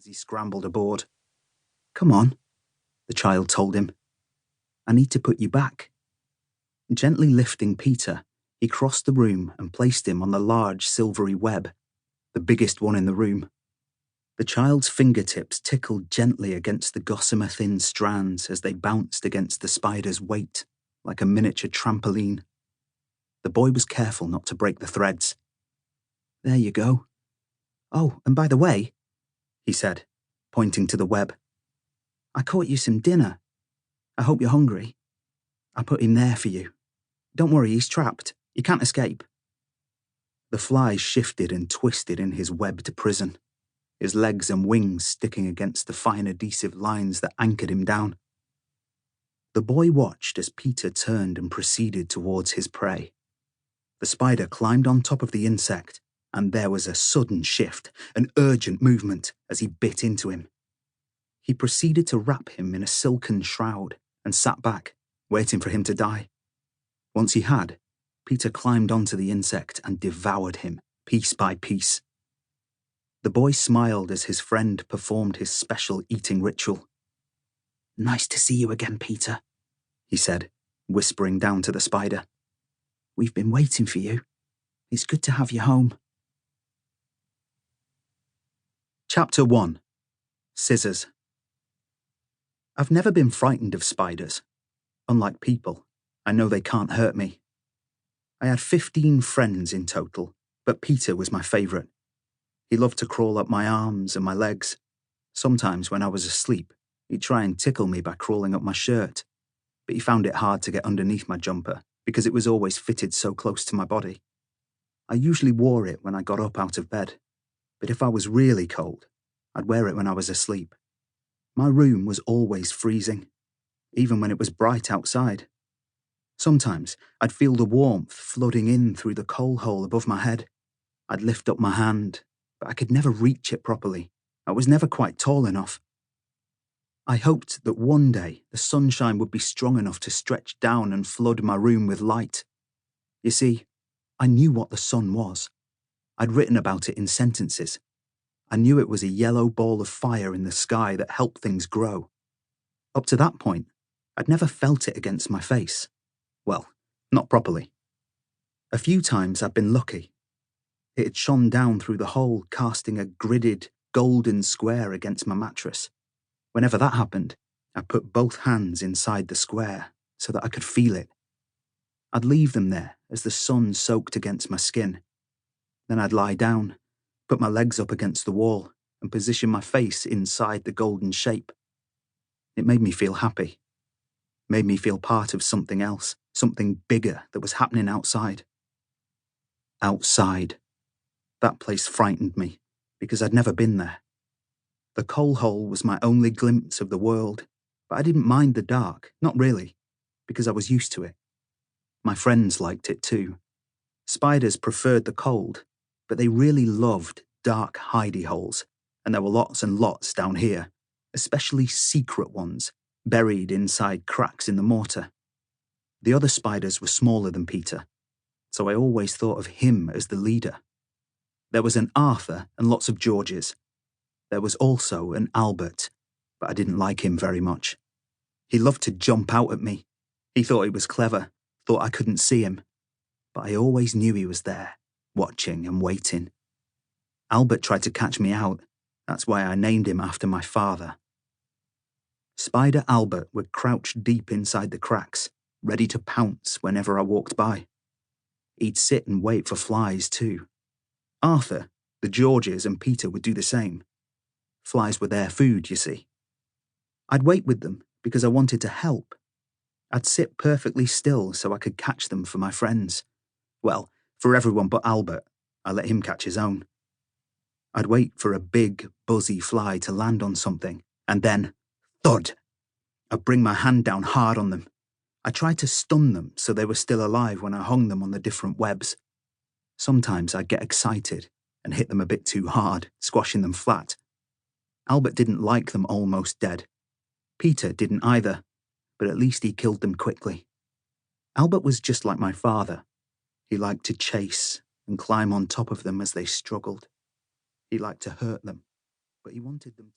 he scrambled aboard. "Come on," the child told him. "I need to put you back." Gently lifting Peter, he crossed the room and placed him on the large silvery web, the biggest one in the room. The child's fingertips tickled gently against the gossamer-thin strands as they bounced against the spider's weight, like a miniature trampoline. The boy was careful not to break the threads. "There you go. Oh, and by the way," he said, pointing to the web, "I caught you some dinner. I hope you're hungry. I put him there for you. Don't worry, he's trapped. He can't escape." The flies shifted and twisted in his webbed prison, his legs and wings sticking against the fine adhesive lines that anchored him down. The boy watched as Peter turned and proceeded towards his prey. The spider climbed on top of the insect, and there was a sudden shift, an urgent movement as he bit into him. He proceeded to wrap him in a silken shroud and sat back, waiting for him to die. Once he had, Peter climbed onto the insect and devoured him, piece by piece. The boy smiled as his friend performed his special eating ritual. "Nice to see you again, Peter," he said, whispering down to the spider. "We've been waiting for you. It's good to have you home." Chapter 1. Scissors. I've never been frightened of spiders. Unlike people, I know they can't hurt me. I had 15 friends in total, but Peter was my favourite. He loved to crawl up my arms and my legs. Sometimes when I was asleep, he'd try and tickle me by crawling up my shirt, but he found it hard to get underneath my jumper because it was always fitted so close to my body. I usually wore it when I got up out of bed, but if I was really cold, I'd wear it when I was asleep. My room was always freezing, even when it was bright outside. Sometimes I'd feel the warmth flooding in through the coal hole above my head. I'd lift up my hand, but I could never reach it properly. I was never quite tall enough. I hoped that one day the sunshine would be strong enough to stretch down and flood my room with light. You see, I knew what the sun was. I'd written about it in sentences. I knew it was a yellow ball of fire in the sky that helped things grow. Up to that point, I'd never felt it against my face. Well, not properly. A few times I'd been lucky. It had shone down through the hole, casting a gridded, golden square against my mattress. Whenever that happened, I put both hands inside the square so that I could feel it. I'd leave them there as the sun soaked against my skin. Then I'd lie down, put my legs up against the wall, and position my face inside the golden shape. It made me feel happy. Made me feel part of something else, something bigger that was happening outside. Outside. That place frightened me, because I'd never been there. The coal hole was my only glimpse of the world, but I didn't mind the dark, not really, because I was used to it. My friends liked it too. Spiders preferred the cold, but they really loved dark hidey holes, and there were lots and lots down here, especially secret ones, buried inside cracks in the mortar. The other spiders were smaller than Peter, so I always thought of him as the leader. There was an Arthur and lots of Georges. There was also an Albert, but I didn't like him very much. He loved to jump out at me. He thought he was clever, thought I couldn't see him, but I always knew he was there, watching and waiting. Albert tried to catch me out. That's why I named him after my father. Spider Albert would crouch deep inside the cracks, ready to pounce whenever I walked by. He'd sit and wait for flies too. Arthur, the Georges and Peter would do the same. Flies were their food, you see. I'd wait with them because I wanted to help. I'd sit perfectly still so I could catch them for my friends. Well, for everyone but Albert. I let him catch his own. I'd wait for a big, buzzy fly to land on something, and then, thud! I'd bring my hand down hard on them. I tried to stun them so they were still alive when I hung them on the different webs. Sometimes I'd get excited and hit them a bit too hard, squashing them flat. Albert didn't like them almost dead. Peter didn't either, but at least he killed them quickly. Albert was just like my father. He liked to chase and climb on top of them as they struggled. He liked to hurt them, but he wanted them